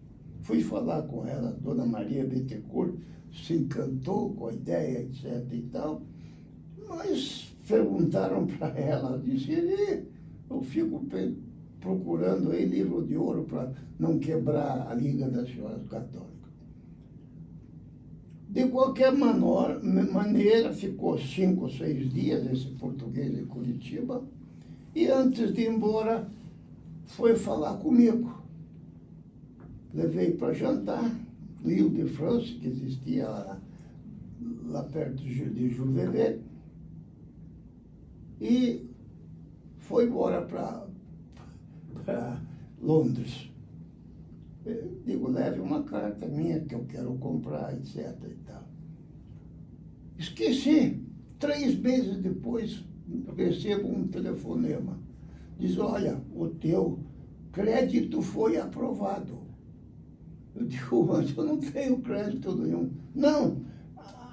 Fui falar com ela, Dona Maria Bittencourt, se encantou com a ideia, etc. e tal, mas perguntaram para ela, disse, eu fico procurando aí livro de ouro para não quebrar a Liga das Senhoras Católicas. De qualquer maneira, ficou 5 ou 6 dias esse português em Curitiba, e antes de ir embora, foi falar comigo. Levei para jantar no Ile-de-France, que existia lá perto de Juvenet, e foi embora para Londres. Eu digo, leve uma carta minha que eu quero comprar, etc. e tal. Esqueci. 3 meses depois, recebo um telefonema. Diz, olha, o teu crédito foi aprovado. Eu digo, mas eu não tenho crédito nenhum. Não,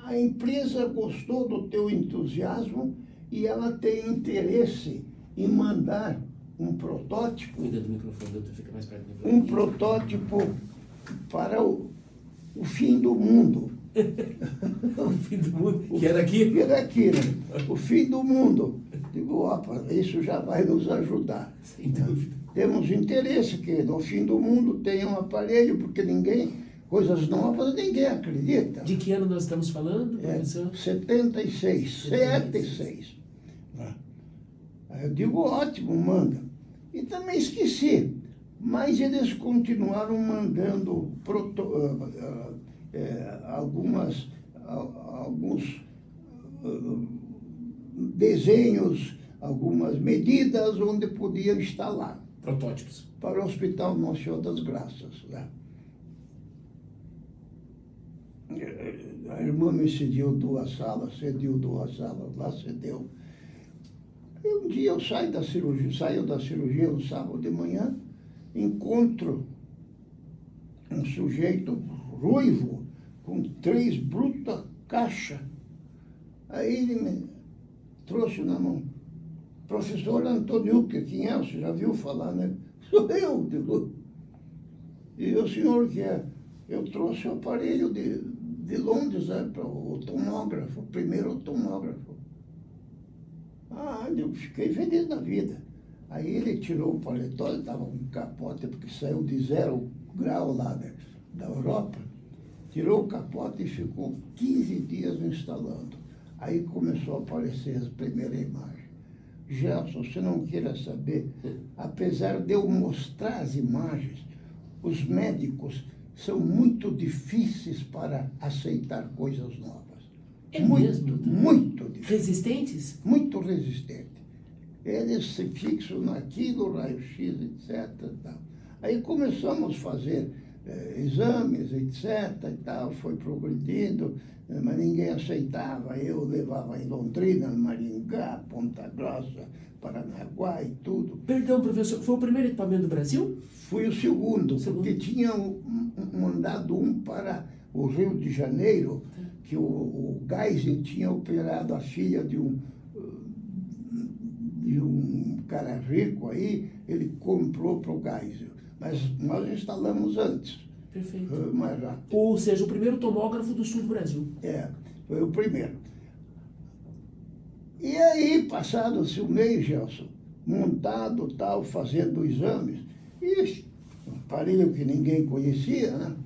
a empresa gostou do teu entusiasmo e ela tem interesse em mandar um protótipo. Cuida do microfone, doutor, fica mais perto do microfone. Um protótipo para o fim do mundo. O fim do mundo, que era aqui? Que era aqui, né? O fim do mundo. Digo, opa, isso já vai nos ajudar. Sem dúvida. Temos interesse que no fim do mundo tenha um aparelho, porque coisas novas ninguém acredita. De que ano nós estamos falando, professor? 76, 76. Aí eu digo, ótimo, manda. E também esqueci, mas eles continuaram mandando alguns desenhos, algumas medidas onde podia instalar. Protótipos. Para o Hospital Nossa Senhora das Graças. Né? A irmã me cediu 2 salas, lá cedeu. E um dia eu saio da cirurgia no sábado de manhã, encontro um sujeito ruivo, com 3 brutas caixas. Aí ele me trouxe na mão. Professor Antônio, quem é? Você já viu falar, né? Sou eu, digo. E o senhor que é? Eu trouxe o aparelho de Londres, para o tomógrafo, o primeiro tomógrafo. Eu fiquei feliz da vida. Aí ele tirou o paletó, ele estava com um capote, porque saiu de 0 grau lá da Europa. Tirou o capote e ficou 15 dias instalando. Aí começou a aparecer as primeiras imagens. Gelson, você não queira saber, apesar de eu mostrar as imagens, os médicos são muito difíceis para aceitar coisas novas. É muito, mesmo? muito difíceis. Resistentes? Muito resistentes. Eles se fixam naquilo, raio-x, etc. Tal. Aí começamos a fazer exames, etc. e tal, foi progredindo, mas ninguém aceitava. Eu levava em Londrina, Maringá, Ponta Grossa, Paranaguá e tudo. Perdão, professor, foi o primeiro equipamento do Brasil? Fui o segundo, porque tinha mandado um para o Rio de Janeiro, que o Geisel tinha operado a filha de um cara rico aí, ele comprou para o Geisel. Mas nós instalamos antes. Perfeito. Foi o mais rápido. Ou seja, o primeiro tomógrafo do sul do Brasil. Foi o primeiro. E aí, passado-se o mês, Gelson, montado, tal, fazendo exames, e um aparelho que ninguém conhecia, né?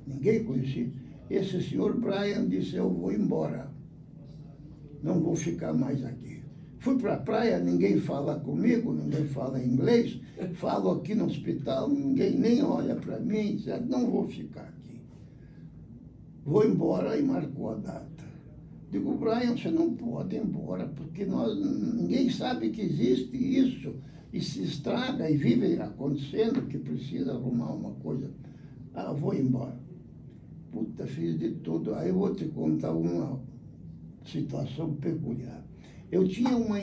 Ninguém conhecia. Esse senhor Brian disse, eu vou embora. Não vou ficar mais aqui. Fui para a praia, ninguém fala comigo, ninguém fala inglês. Falo aqui no hospital, ninguém nem olha para mim, diz, não vou ficar aqui. Vou embora e marcou a data. Digo, Brian, você não pode ir embora, porque ninguém sabe que existe isso. E se estraga e vive acontecendo que precisa arrumar uma coisa. Vou embora. Puta, fiz de tudo. Aí eu vou te contar uma situação peculiar. Eu tinha uma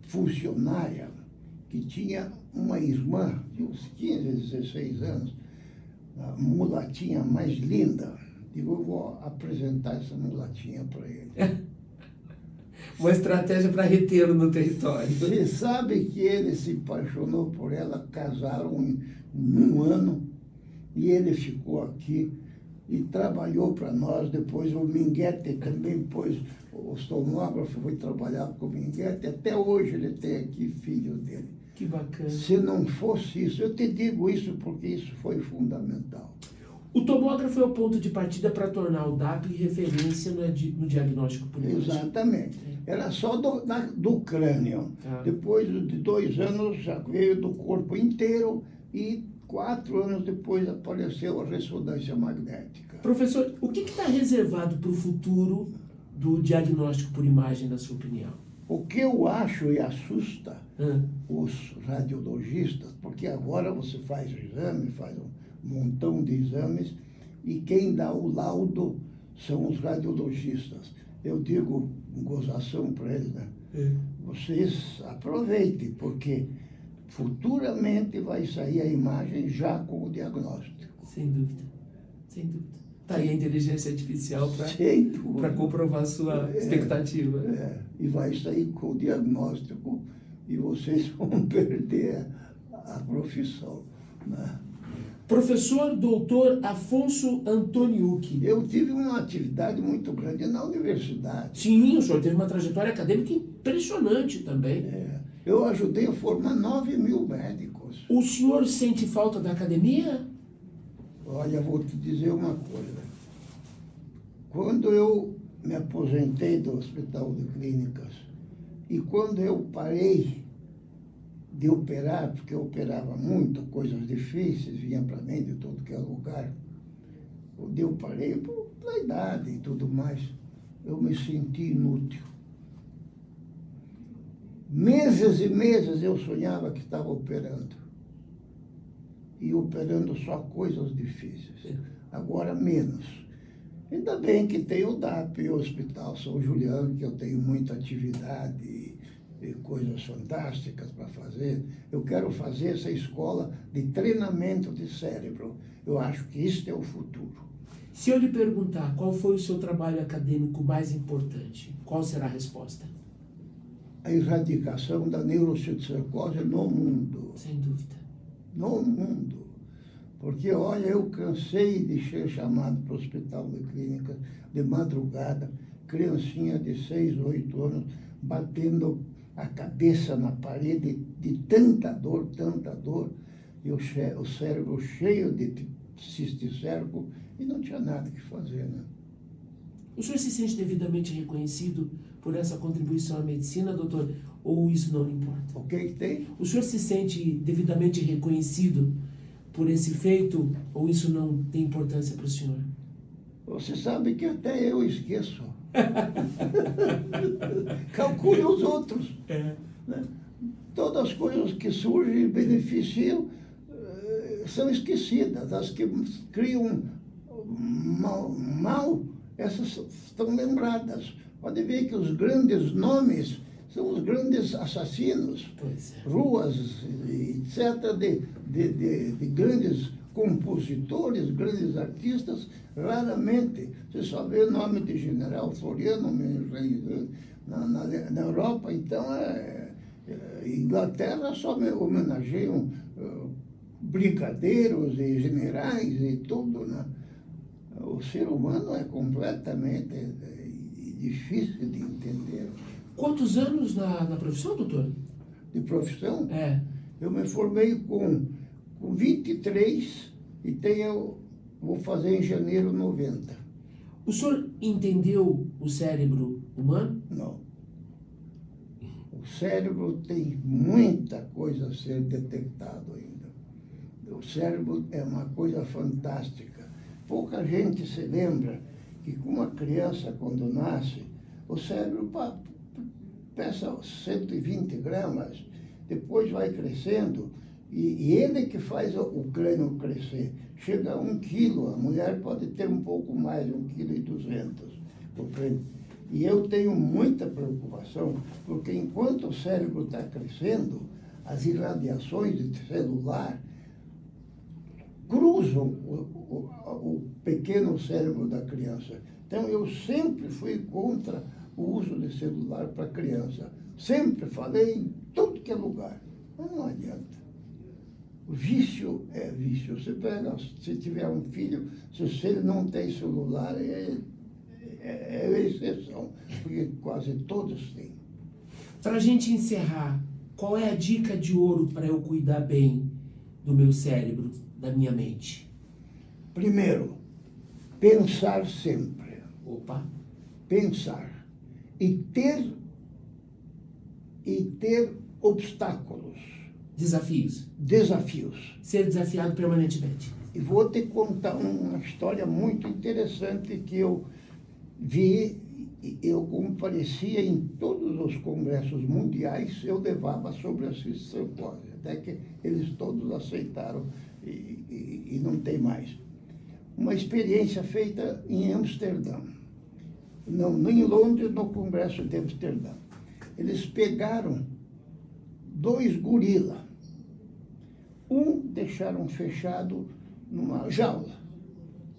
funcionária que tinha uma irmã de uns 15, 16 anos, a mulatinha mais linda. Digo, eu vou apresentar essa mulatinha para ele. Uma estratégia para retê-lo no território. Você sabe que ele se apaixonou por ela, casaram em um ano, e ele ficou aqui e trabalhou para nós. Depois o Minguete também pôs, o tomógrafo foi trabalhar com o Minguete. Até hoje ele tem aqui filho dele. Que bacana. Se não fosse isso, eu te digo isso porque isso foi fundamental. O tomógrafo é o ponto de partida para tornar o DAP referência no diagnóstico por imagem. Exatamente. Era só do crânio. Depois de 2 anos já veio do corpo inteiro e 4 anos depois apareceu a ressonância magnética. Professor, o que está reservado para o futuro do diagnóstico por imagem, na sua opinião? O que eu acho e assusta os radiologistas, porque agora você faz o exame, faz um montão de exames, e quem dá o laudo são os radiologistas. Eu digo, gozação para eles, né? Vocês aproveitem, porque futuramente vai sair a imagem já com o diagnóstico. Sem dúvida, sem dúvida. Está aí a inteligência artificial para comprovar a sua expectativa. E vai sair com o diagnóstico e vocês vão perder a profissão, né? Professor doutor Afonso Antoniucchi. Eu tive uma atividade muito grande na universidade. Sim, o senhor teve uma trajetória acadêmica impressionante também. Eu ajudei a formar 9.000 médicos. O senhor sente falta da academia? Olha, vou te dizer uma coisa. Quando eu me aposentei do Hospital de Clínicas e quando eu parei de operar, porque eu operava muito, coisas difíceis, vinha para mim de todo que é lugar, quando eu parei, pela idade e tudo mais, eu me senti inútil. Meses e meses eu sonhava que estava operando. E operando só coisas difíceis. Agora menos. Ainda bem que tem o DAP, o Hospital São Juliano, que eu tenho muita atividade e coisas fantásticas para fazer. Eu quero fazer essa escola de treinamento de cérebro. Eu acho que isso é o futuro. Se eu lhe perguntar qual foi o seu trabalho acadêmico mais importante, qual será a resposta? A erradicação da neurocitorcose no mundo. Sem dúvida. No mundo. Porque, olha, eu cansei de ser chamado para o Hospital de Clínicas de madrugada, criancinha de 6, 8 anos, batendo a cabeça na parede de tanta dor, e o cérebro cheio de cisticérco, e não tinha nada que fazer, né? O senhor se sente devidamente reconhecido por essa contribuição à medicina, doutor, ou isso não lhe importa? O que tem? O senhor se sente devidamente reconhecido por esse feito, ou isso não tem importância para o senhor? Você sabe que até eu esqueço. Calcule os outros. Né? Todas as coisas que surgem e beneficiam são esquecidas. As que criam mal, essas estão lembradas. Pode ver que os grandes nomes são os grandes assassinos, ruas, etc., de grandes compositores, grandes artistas, raramente. Você só vê o nome de General Floriano na Europa, então Inglaterra só homenageiam brigadeiros e generais e tudo, né? O ser humano é completamente difícil de entender. Quantos anos na profissão, doutor? De profissão, É. eu me formei com 23 e vou fazer em janeiro 90. O senhor entendeu o cérebro humano? Não. O cérebro tem muita coisa a ser detectado ainda. O cérebro é uma coisa fantástica. Pouca gente se lembra que com uma criança, quando nasce, o cérebro pesa 120 gramas, depois vai crescendo, e ele que faz o crânio crescer. Chega a 1 quilo, a mulher pode ter um pouco mais, 1,2 kg. E eu tenho muita preocupação, porque enquanto o cérebro está crescendo, as irradiações de celular cruzam o pequeno cérebro da criança. Então, eu sempre fui contra o uso de celular para criança. Sempre falei em tudo que é lugar. Mas não adianta. O vício é vício. Você pega, se tiver um filho, se ele não tem celular, é exceção, porque quase todos têm. Para a gente encerrar, qual é a dica de ouro para eu cuidar bem do meu cérebro, da minha mente? Primeiro, pensar sempre. Opa! Pensar. E ter obstáculos. Desafios. Ser desafiado permanentemente. E vou te contar uma história muito interessante que eu vi. Eu comparecia em todos os congressos mundiais, eu levava sobre a circose, até que eles todos aceitaram e não tem mais. Uma experiência feita em Amsterdã. Não em Londres, no Congresso de Amsterdã. Eles pegaram 2 gorilas. Um deixaram fechado numa jaula.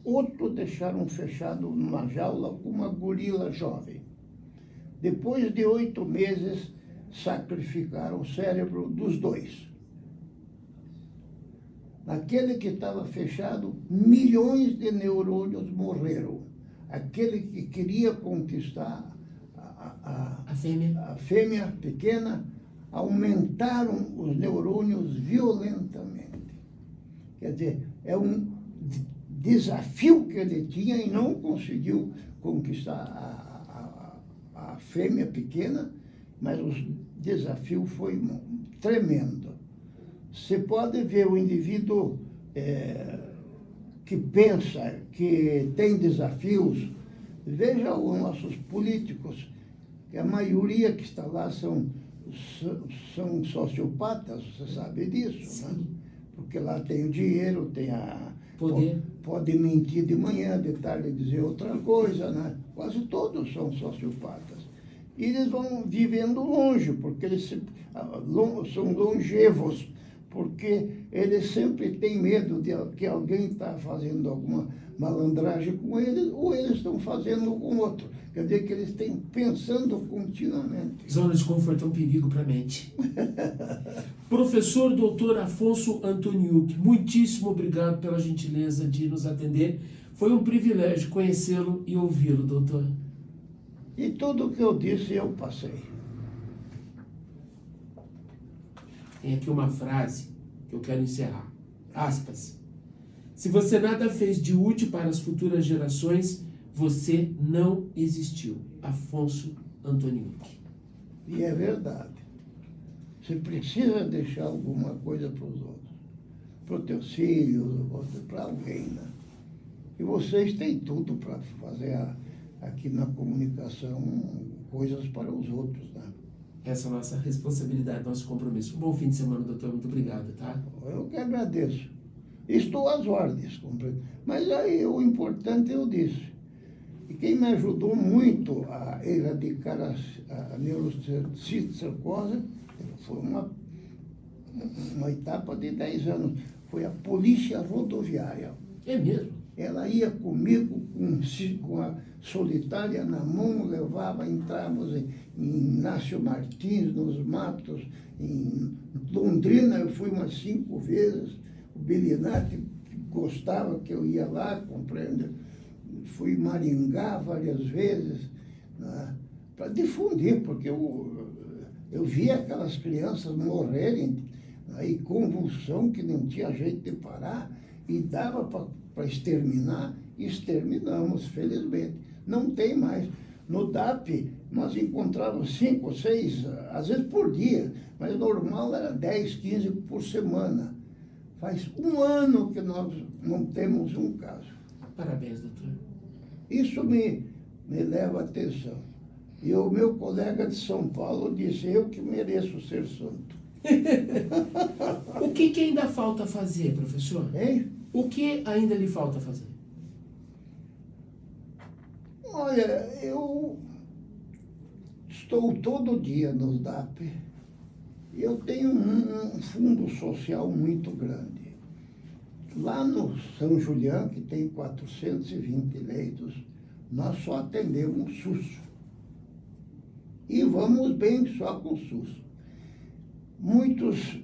Outro deixaram fechado numa jaula com uma gorila jovem. Depois de 8 meses, sacrificaram o cérebro dos 2. Naquele que estava fechado, milhões de neurônios morreram. Aquele que queria conquistar a fêmea pequena, aumentaram os neurônios violentamente. Quer dizer, é um desafio que ele tinha e não conseguiu conquistar a fêmea pequena, mas o desafio foi tremendo. Você pode ver o indivíduo que pensa, que tem desafios. Veja os nossos políticos, que a maioria que está lá são sociopatas, você sabe disso, né? Porque lá tem o dinheiro, tem poder. Pode mentir de manhã, de tarde dizer outra coisa, né? Quase todos são sociopatas. E eles vão vivendo longe, porque eles são longevos, porque eles sempre têm medo de que alguém está fazendo alguma malandragem com eles, ou eles estão fazendo com outro. Quer dizer que eles estão pensando continuamente. Zona de conforto é um perigo para a mente. Professor Dr. Afonso Antoniuk, muitíssimo obrigado pela gentileza de nos atender. Foi um privilégio conhecê-lo e ouvi-lo, doutor. E tudo o que eu disse, eu passei. Tem aqui uma frase que eu quero encerrar. Aspas. Se você nada fez de útil para as futuras gerações, você não existiu. Afonso Antoniuk. E é verdade. Você precisa deixar alguma coisa para os outros. Para os teus filhos, para alguém, né? E vocês têm tudo para fazer aqui na comunicação coisas para os outros, né? Essa é a nossa responsabilidade, nosso compromisso. Um bom fim de semana, doutor. Muito obrigado, tá? Eu que agradeço. Estou às ordens, mas aí o importante eu disse. E quem me ajudou muito a erradicar a neurocircose foi uma etapa de 10 anos. Foi a polícia rodoviária. É mesmo? Ela ia comigo com a solitária na mão, entrávamos em Inácio Martins, nos matos, em Londrina eu fui umas 5 vezes. O Belinati gostava que eu ia lá, compreende? Fui em Maringá várias vezes, né, para difundir, porque eu via aquelas crianças morrerem, né, em convulsão, que não tinha jeito de parar, e dava para exterminar, exterminamos, felizmente. Não tem mais. No DAP, nós encontrávamos 5, 6, às vezes por dia, mas o normal era 10, 15 por semana. Faz um ano que nós não temos um caso. Parabéns, doutor. Isso me leva a atenção. E o meu colega de São Paulo disse, eu que mereço ser santo. O que ainda falta fazer, professor? Hein? O que ainda lhe falta fazer? Olha, eu estou todo dia no DAP. Eu tenho um fundo social muito grande. Lá no São Julião, que tem 420 leitos, nós só atendemos SUS. E vamos bem só com SUS. Muitos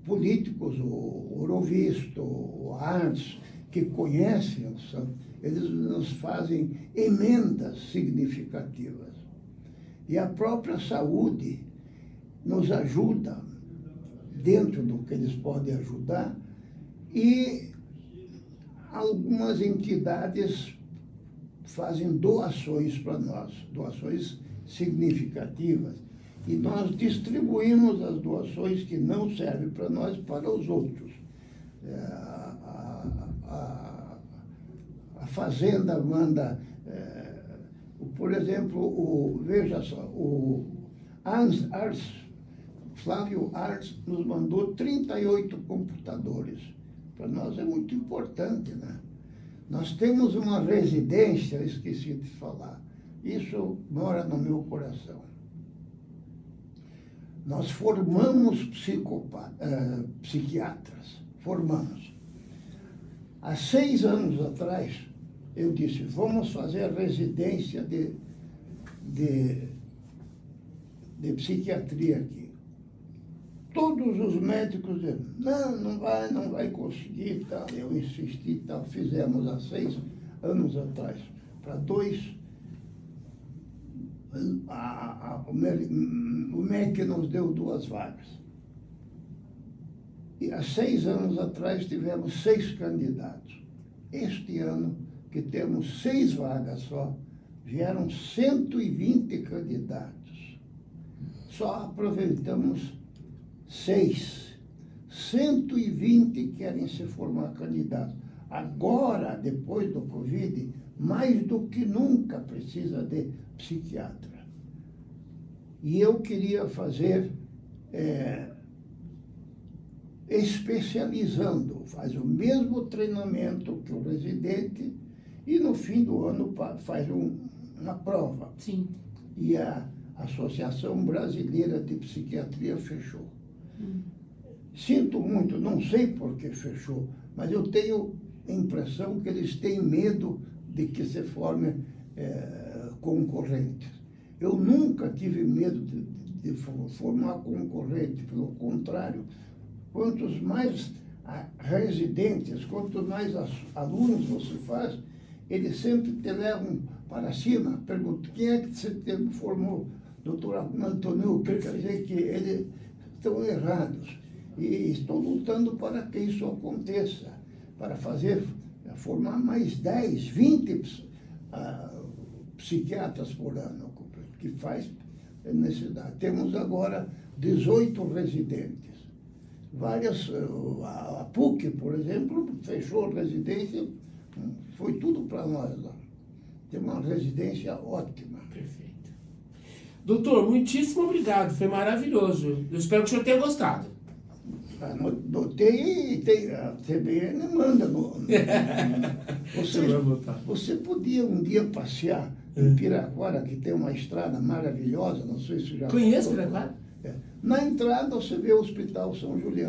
políticos, o Orovisto, o Arns, que conhecem o São, eles nos fazem emendas significativas. E a própria saúde nos ajuda, dentro do que eles podem ajudar, e algumas entidades fazem doações para nós, doações significativas, e nós distribuímos as doações que não servem para nós para os outros. A Fazenda manda, por exemplo, veja só, o Flávio Arns nos mandou 38 computadores. Para nós é muito importante, né? Nós temos uma residência, eu esqueci de falar. Isso mora no meu coração. Nós formamos psiquiatras. Formamos. Há 6 anos atrás, eu disse, vamos fazer a residência de psiquiatria aqui. Todos os médicos diziam, não vai conseguir, tal. Eu insisti, tal. Fizemos há 6 anos atrás, para 2, o MEC nos deu 2 vagas. E há 6 anos atrás tivemos 6 candidatos. Este ano, que temos 6 vagas só, vieram 120 candidatos. Só aproveitamos 6. 120 querem se formar candidatos. Agora, depois do Covid, mais do que nunca precisa de psiquiatra. E eu queria fazer, especializando, faz o mesmo treinamento que o residente e no fim do ano faz uma prova. Sim. E a Associação Brasileira de Psiquiatria fechou. Sinto muito, não sei por que fechou, mas eu tenho a impressão que eles têm medo de que se forme concorrentes. Eu nunca tive medo de formar concorrente, pelo contrário. Quantos mais residentes, quantos mais alunos você faz, eles sempre te levam para cima. Perguntam, quem é que você formou? Doutor Antônio, quer dizer que eles estão errados. E estou lutando para que isso aconteça, para formar mais 10, 20 psiquiatras por ano, que faz necessidade. Temos agora 18 residentes. A PUC, por exemplo, fechou residência, foi tudo para nós lá. Tem uma residência ótima. Perfeito. Doutor, muitíssimo obrigado, foi maravilhoso. Eu espero que o senhor tenha gostado. Notei, a CBN manda. Você podia um dia passear em Piraquara, que tem uma estrada maravilhosa, não sei se já... Conheço Piraquara? Na entrada você vê o Hospital São Julião.